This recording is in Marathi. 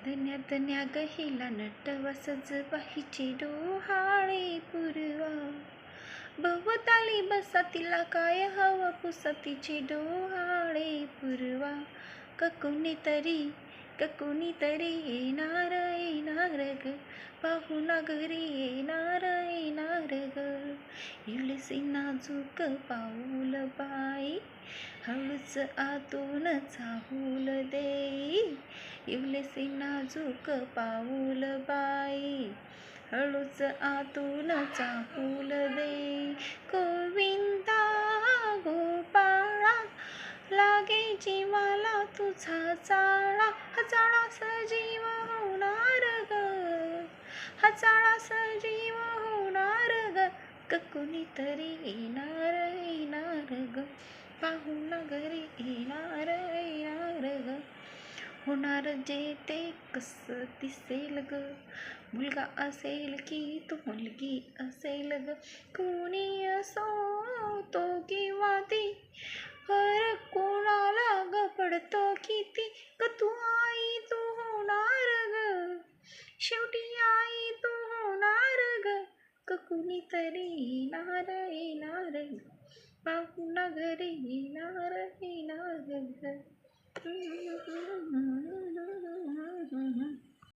धन्या धन्या गहिला नटवा सजवाहीचे डोहाळे पुरवा भवताली बसा तिला काय हवं पुसा तिचे डोहाळे पुरवा ककुनी तरी येणार ग पाहुणा घरी येणार ग इवलीसी नाजूक पाऊल बाई हळूच आतून चाहूल दे इवलीसी नाजूक पाऊल बाई हळूच आतून चाहूल दे गोविंदा गोपाळा लागे जीवाला तुझा चाळा हजाळा सजीव होणार ग हजाळा सजीव होणार ग ककुनी तरी येणार ग पाहुणा घरी येणार ग होणार जे ते कसं दिसेल ग मुलगा असेल की तू मुलगी असेल ग कोणी असो तो किंवा ती फरक कोणाला ग पडतो किती ग तू आई तू होणार ग शेवटी आई तू होणार ग कुणी तरी येणार ग पाहुणा घरी येणार ग